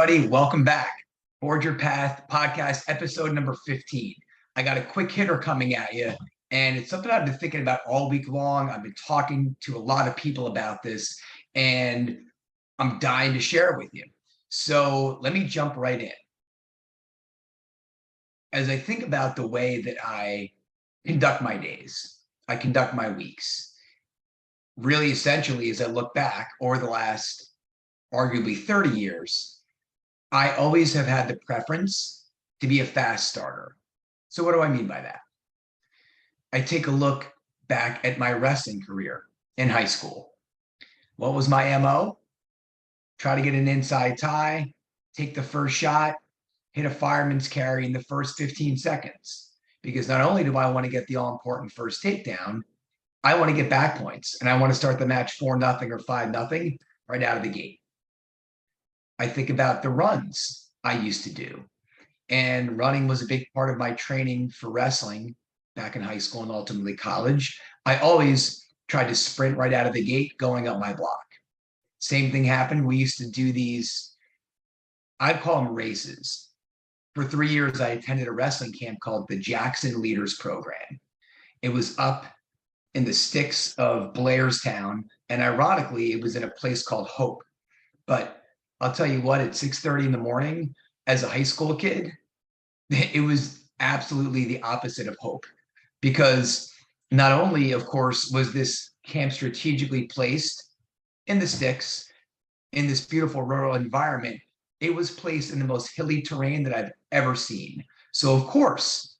everybody. Welcome back. Forge Your Path podcast, episode number 15. I got a quick hitter coming at you, and it's something I've been thinking about all week long. I've been talking to a lot of people about this, and I'm dying to share it with you. So let me jump right in. As I think about the way that I conduct my days, I conduct my weeks, really essentially, as I look back over the last arguably 30 years, I always have had the preference to be a fast starter. So what do I mean by that? I take a look back at my wrestling career in high school. What was my MO? Try to get an inside tie, take the first shot, hit a fireman's carry in the first 15 seconds. Because not only do I want to get the all-important first takedown, I want to get back points, and I want to start the match 4-0 or 5-0 right out of the gate. I think about the runs I used to do. And running was a big part of my training for wrestling back in high school and ultimately college. I always tried to sprint right out of the gate going up my block. Same thing happened. We used to do these, I'd call them races. For 3 years, I attended a wrestling camp called the Jackson Leaders Program. It was up in the sticks of Blairstown. And ironically, it was in a place called Hope. But I'll tell you what, at 6:30 in the morning, as a high school kid, it was absolutely the opposite of hope. Because not only, of course, was this camp strategically placed in the sticks, in this beautiful rural environment, it was placed in the most hilly terrain that I've ever seen. So, of course,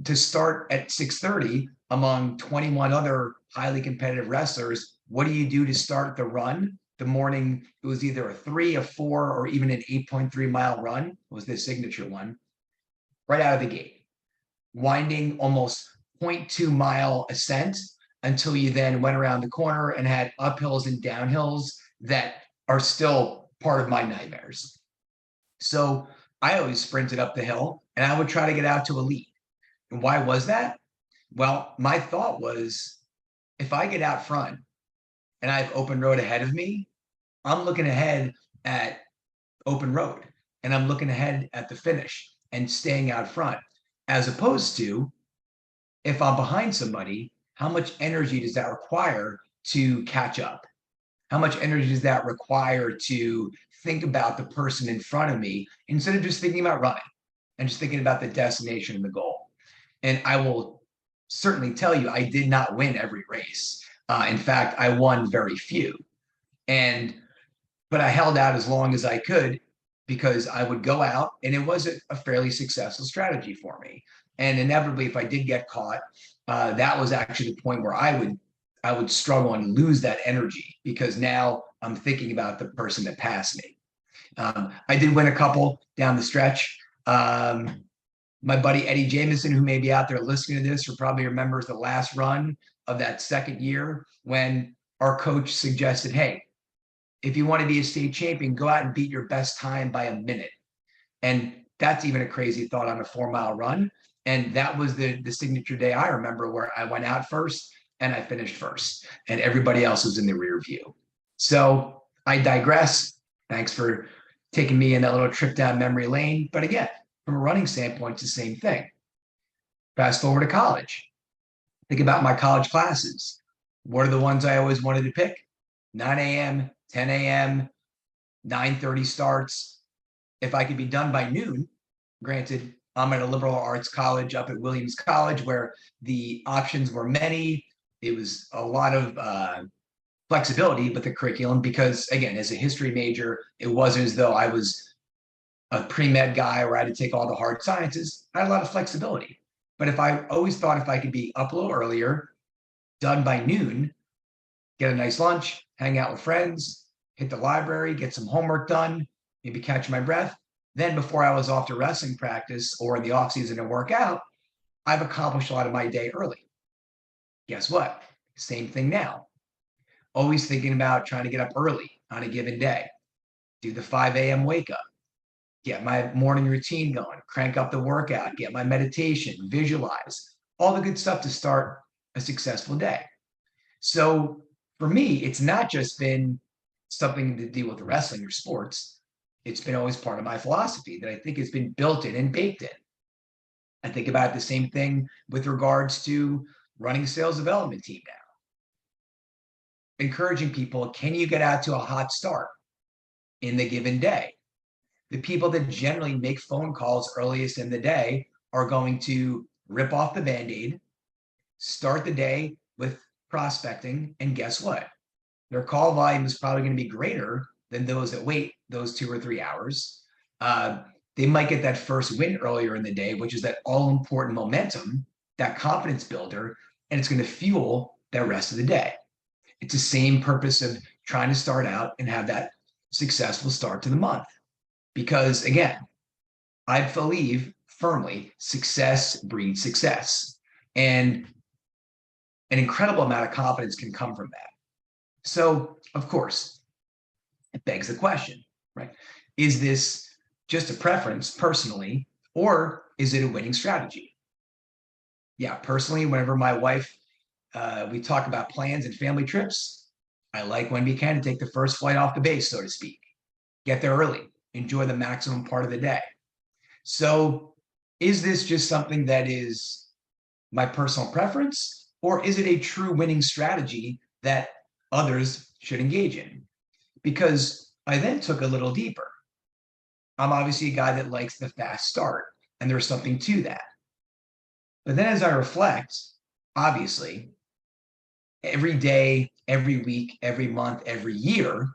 to start at 6:30 among 21 other highly competitive wrestlers, what do you do to start the run? The morning, it was either a 3, a 4, or even an 8.3 mile run was the signature one, right out of the gate, winding almost 0.2 mile ascent until you then went around the corner and had uphills and downhills that are still part of my nightmares. So I always sprinted up the hill and I would try to get out to a lead. And why was that? Well, my thought was, if I get out front and I have open road ahead of me, I'm looking ahead at open road and I'm looking ahead at the finish and staying out front, as opposed to if I'm behind somebody, how much energy does that require to catch up? How much energy does that require to think about the person in front of me instead of just thinking about running and just thinking about the destination and the goal? And I will certainly tell you, I did not win every race. In fact, I won very few. But I held out as long as I could because I would go out, and it was a fairly successful strategy for me. And inevitably, if I did get caught, that was actually the point where I would struggle and lose that energy because now I'm thinking about the person that passed me. I did win a couple down the stretch. My buddy Eddie Jamison, who may be out there listening to this, or probably remembers the last run of that second year when our coach suggested, hey, if you want to be a state champion, go out and beat your best time by a minute. And that's even a crazy thought on a 4-mile run. And that was the signature day I remember where I went out first and I finished first and everybody else was in the rear view. So I digress. Thanks for taking me in that little trip down memory lane. But again, from a running standpoint, it's the same thing. Fast forward to college. Think about my college classes. What are the ones I always wanted to pick? 9 a.m., 10 a.m., 9:30 starts. If I could be done by noon, granted, I'm at a liberal arts college up at Williams College where the options were many. It was a lot of flexibility, but the curriculum, because again, as a history major, it wasn't as though I was a pre-med guy where I had to take all the hard sciences. I had a lot of flexibility. But if I always thought if I could be up a little earlier, done by noon, get a nice lunch, hang out with friends, hit the library, get some homework done, maybe catch my breath. Then before I was off to wrestling practice or in the off season to work out, I've accomplished a lot of my day early. Guess what? Same thing now. Always thinking about trying to get up early on a given day. Do the 5 a.m. wake up. Get my morning routine going. Crank up the workout. Get my meditation. Visualize. All the good stuff to start a successful day. So for me, it's not just been something to deal with wrestling or sports. It's been always part of my philosophy that I think has been built in and baked in. I think about the same thing with regards to running a sales development team now. Encouraging people, can you get out to a hot start in the given day? The people that generally make phone calls earliest in the day are going to rip off the Band-Aid, start the day with prospecting, and guess what? Their call volume is probably going to be greater than those that wait those 2 or 3 hours. They might get that first win earlier in the day, which is that all-important momentum, that confidence builder, and it's going to fuel that rest of the day. It's the same purpose of trying to start out and have that successful start to the month. Because again, I believe firmly success breeds success. And an incredible amount of confidence can come from that. So, of course, it begs the question, right? Is this just a preference personally, or is it a winning strategy? Yeah, personally, whenever my wife, we talk about plans and family trips, I like when we can take the first flight off the base, so to speak. Get there early, enjoy the maximum part of the day. So is this just something that is my personal preference, or is it a true winning strategy that others should engage in? Because I then took a little deeper. I'm obviously a guy that likes the fast start, and there's something to that. But then as I reflect, obviously, every day, every week, every month, every year,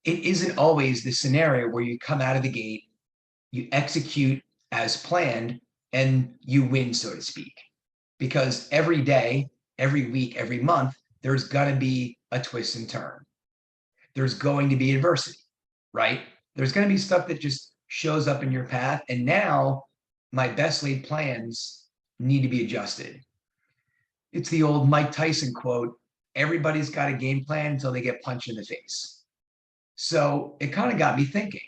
it isn't always the scenario where you come out of the gate, you execute as planned, and you win, so to speak. Because every day, every week, every month, there's going to be a twist and turn. There's going to be adversity, right? There's going to be stuff that just shows up in your path. And now my best laid plans need to be adjusted. It's the old Mike Tyson quote, everybody's got a game plan until they get punched in the face. So it kind of got me thinking,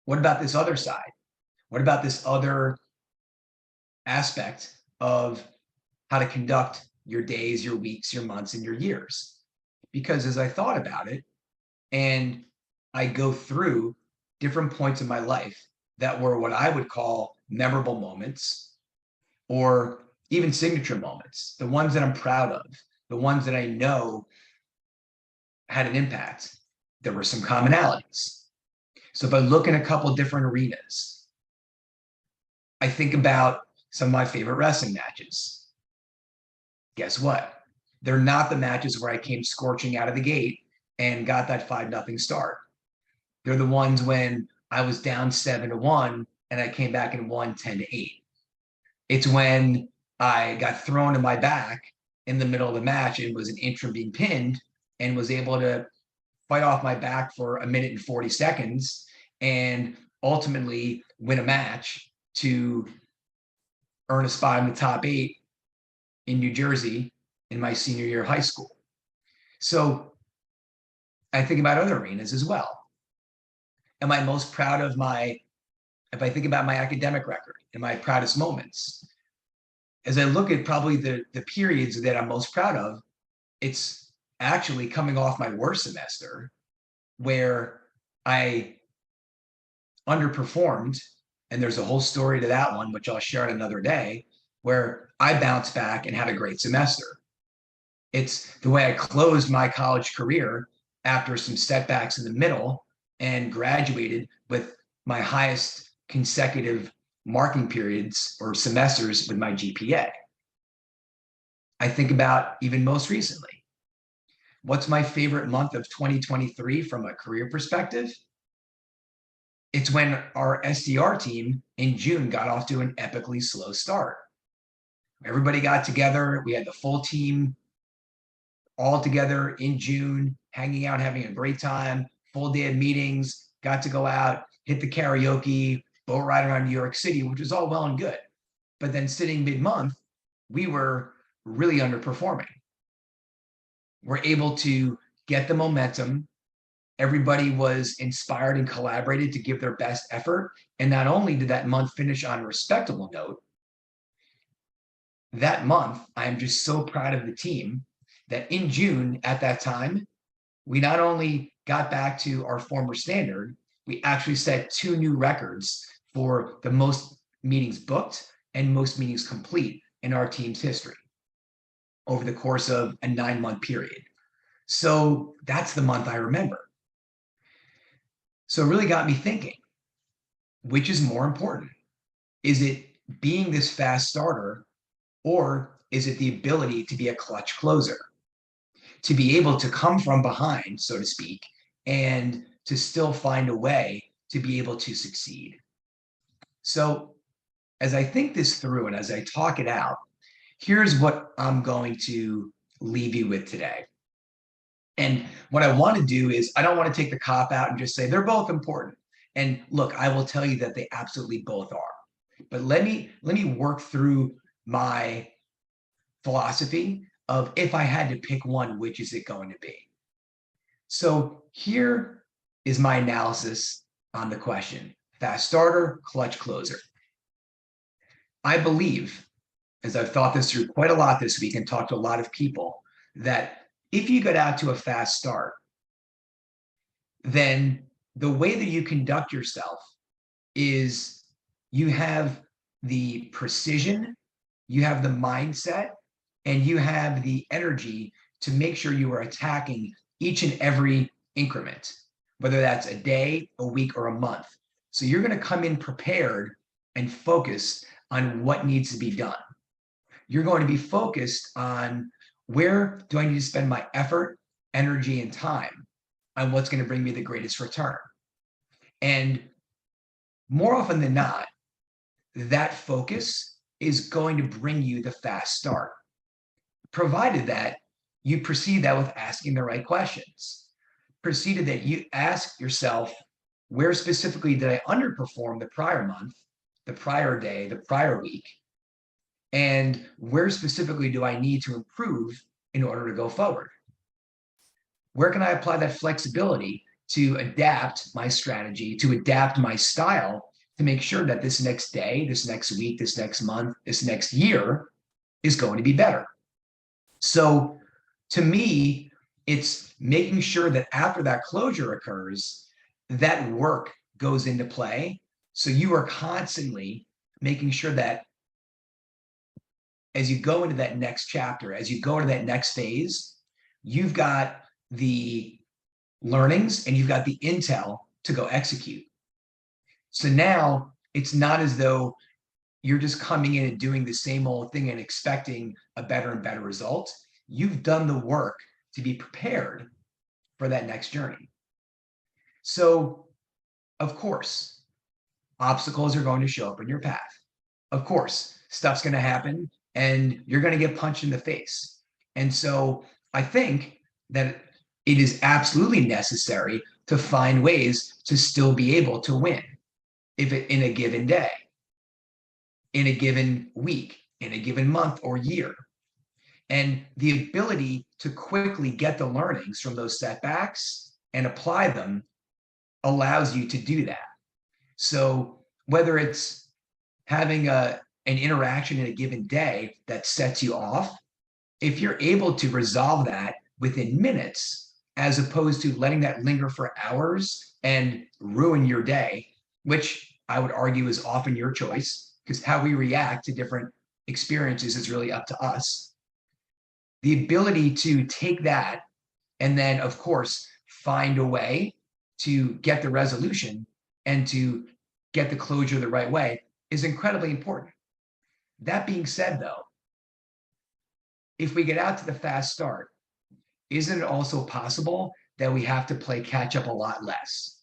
what about this other side? What about this other aspect of how to conduct your days, your weeks, your months, and your years? Because as I thought about it, and I go through different points in my life that were what I would call memorable moments, or even signature moments, the ones that I'm proud of, the ones that I know had an impact. There were some commonalities. So if I look in a couple different arenas, I think about some of my favorite wrestling matches. Guess what? They're not the matches where I came scorching out of the gate and got that 5-0 start. They're the ones when I was down 7-1 and I came back and won 10-8. It's when I got thrown to my back in the middle of the match and was an inch from being pinned and was able to fight off my back for 1 minute and 40 seconds and ultimately win a match to earn a spot in the top 8 in New Jersey in my senior year of high school. So I think about other arenas as well. Am I most proud of if I think about my academic record and my proudest moments, as I look at probably the periods that I'm most proud of, it's actually coming off my worst semester where I underperformed. And there's a whole story to that one, which I'll share another day, where I bounced back and had a great semester. It's the way I closed my college career after some setbacks in the middle and graduated with my highest consecutive marking periods or semesters with my GPA. I think about even most recently, what's my favorite month of 2023 from a career perspective? It's when our SDR team in June got off to an epically slow start. Everybody got together. We had the full team all together in June, hanging out, having a great time, full day of meetings, got to go out, hit the karaoke, boat ride around New York City, which was all well and good. But then sitting mid-month, we were really underperforming. We're able to get the momentum. Everybody was inspired and collaborated to give their best effort. And not only did that month finish on a respectable note, that month, I am just so proud of the team that in June at that time, we not only got back to our former standard, We actually set 2 new records for the most meetings booked and most meetings complete in our team's history over the course of a 9-month period. So that's the month I remember. So it really got me thinking, which is more important? Is it being this fast starter, or is it the ability to be a clutch closer? To be able to come from behind, so to speak, and to still find a way to be able to succeed. So as I think this through and as I talk it out, here's what I'm going to leave you with today. And what I want to do is, I don't want to take the cop out and just say they're both important. And look, I will tell you that they absolutely both are. But let me work through my philosophy of, if I had to pick one, which is it going to be? So here is my analysis on the question: fast starter, clutch closer. I believe, as I've thought this through quite a lot this week and talked to a lot of people, that if you get out to a fast start, then the way that you conduct yourself is you have the precision, you have the mindset, and you have the energy to make sure you are attacking each and every increment, whether that's a day, a week, or a month. So you're going to come in prepared and focused on what needs to be done. You're going to be focused on, where do I need to spend my effort, energy, and time on what's going to bring me the greatest return. And more often than not, that focus is going to bring you the fast start, provided that you proceed that with asking the right questions. Proceeded that you ask yourself, where specifically did I underperform the prior month, the prior day, the prior week? And where specifically do I need to improve in order to go forward? Where can I apply that flexibility to adapt my strategy, to adapt my style, to make sure that this next day, this next week, this next month, this next year is going to be better? So to me, it's making sure that after that closure occurs, that work goes into play. So you are constantly making sure that as you go into that next chapter, as you go into that next phase, you've got the learnings and you've got the intel to go execute. So now it's not as though you're just coming in and doing the same old thing and expecting a better and better result. You've done the work to be prepared for that next journey. So, of course, obstacles are going to show up in your path. Of course, stuff's going to happen and you're going to get punched in the face. And so I think that it is absolutely necessary to find ways to still be able to win, if it in a given day, in a given week, in a given month or year. And the ability to quickly get the learnings from those setbacks and apply them allows you to do that. So whether it's having an interaction in a given day that sets you off, if you're able to resolve that within minutes, as opposed to letting that linger for hours and ruin your day, which I would argue is often your choice, because how we react to different experiences is really up to us. The ability to take that and then, of course, find a way to get the resolution and to get the closure the right way is incredibly important. That being said, though, if we get out to the fast start, isn't it also possible that we have to play catch up a lot less?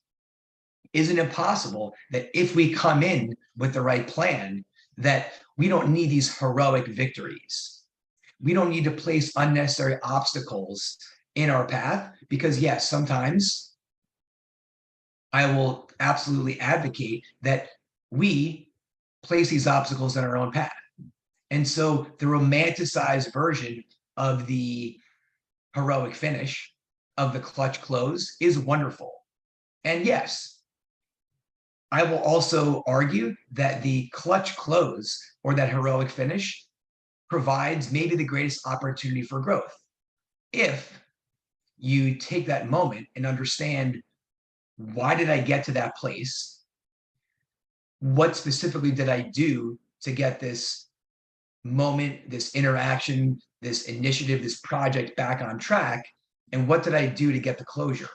Isn't it possible that if we come in with the right plan, that we don't need these heroic victories? We don't need to place unnecessary obstacles in our path, because yes, sometimes I will absolutely advocate that we place these obstacles in our own path. And so the romanticized version of the heroic finish, of the clutch close, is wonderful. And yes, I will also argue that the clutch close, or that heroic finish, provides maybe the greatest opportunity for growth if you take that moment and understand why did I get to that place? What specifically did I do to get this moment, this interaction, this initiative, this project back on track? And what did I do to get the closure?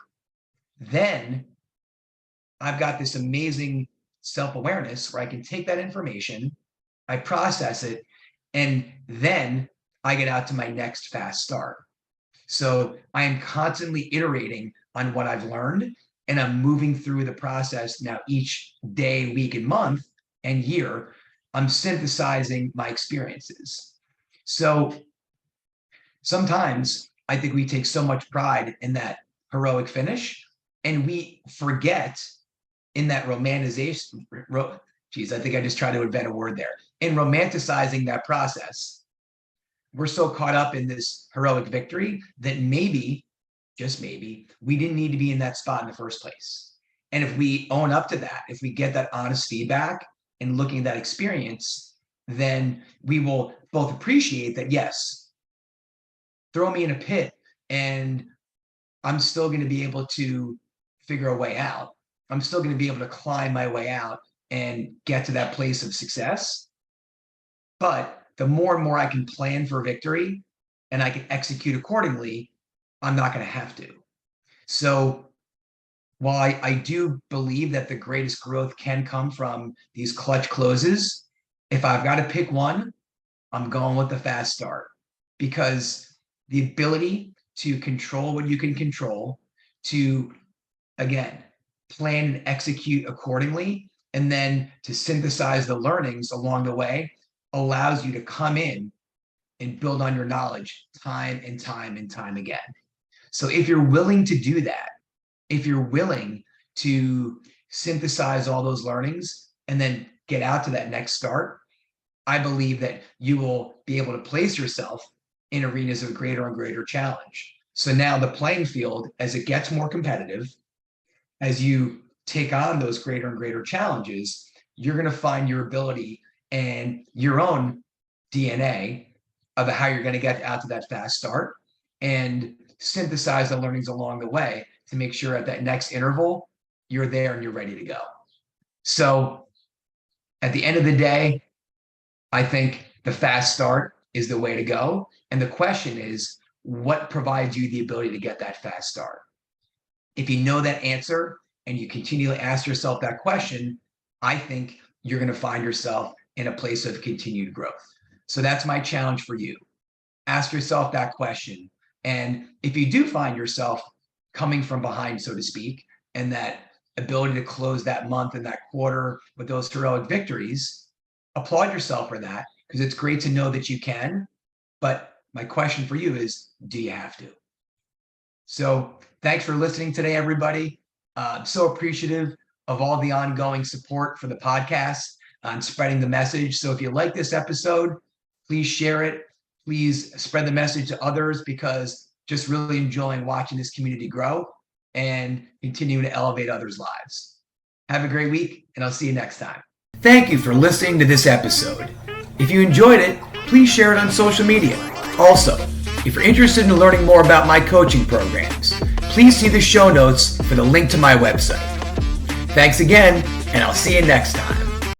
Then I've got this amazing self-awareness where I can take that information, I process it, and then I get out to my next fast start. So I am constantly iterating on what I've learned, and I'm moving through the process now each day, week, and month, and year. I'm synthesizing my experiences. So sometimes I think we take so much pride in that heroic finish, and we forget in that romanticization. I think I just tried to invent a word there. In romanticizing that process, we're so caught up in this heroic victory that maybe, just maybe, we didn't need to be in that spot in the first place. And if we own up to that, if we get that honest feedback and looking at that experience, then we will both appreciate that, yes, throw me in a pit and I'm still going to be able to figure a way out. I'm still going to be able to climb my way out and get to that place of success. But the more and more I can plan for victory and I can execute accordingly, I'm not going to have to. So while I do believe that the greatest growth can come from these clutch closes, if I've got to pick one, I'm going with the fast start, because the ability to control what you can control, to, again, plan and execute accordingly, and then to synthesize the learnings along the way, allows you to come in and build on your knowledge time and time and time again. So if you're willing to do that, if you're willing to synthesize all those learnings and then get out to that next start, I believe that you will be able to place yourself in arenas of greater and greater challenge. So now the playing field, as it gets more competitive, as you take on those greater and greater challenges, you're going to find your ability and your own DNA of how you're going to get out to that fast start and synthesize the learnings along the way to make sure at that next interval, you're there and you're ready to go. So at the end of the day, I think the fast start is the way to go. And the question is, what provides you the ability to get that fast start? If you know that answer and you continually ask yourself that question, I think you're going to find yourself in a place of continued growth. So that's my challenge for you. Ask yourself that question. And if you do find yourself coming from behind, so to speak, and that ability to close that month and that quarter with those heroic victories, applaud yourself for that, because it's great to know that you can. But my question for you is, do you have to? So thanks for listening today, everybody. I'm so appreciative of all the ongoing support for the podcast and spreading the message. So if you like this episode, please share it. Please spread the message to others, because just really enjoying watching this community grow and continuing to elevate others' lives. Have a great week, and I'll see you next time. Thank you for listening to this episode. If you enjoyed it, please share it on social media. Also, if you're interested in learning more about my coaching programs, please see the show notes for the link to my website. Thanks again, and I'll see you next time.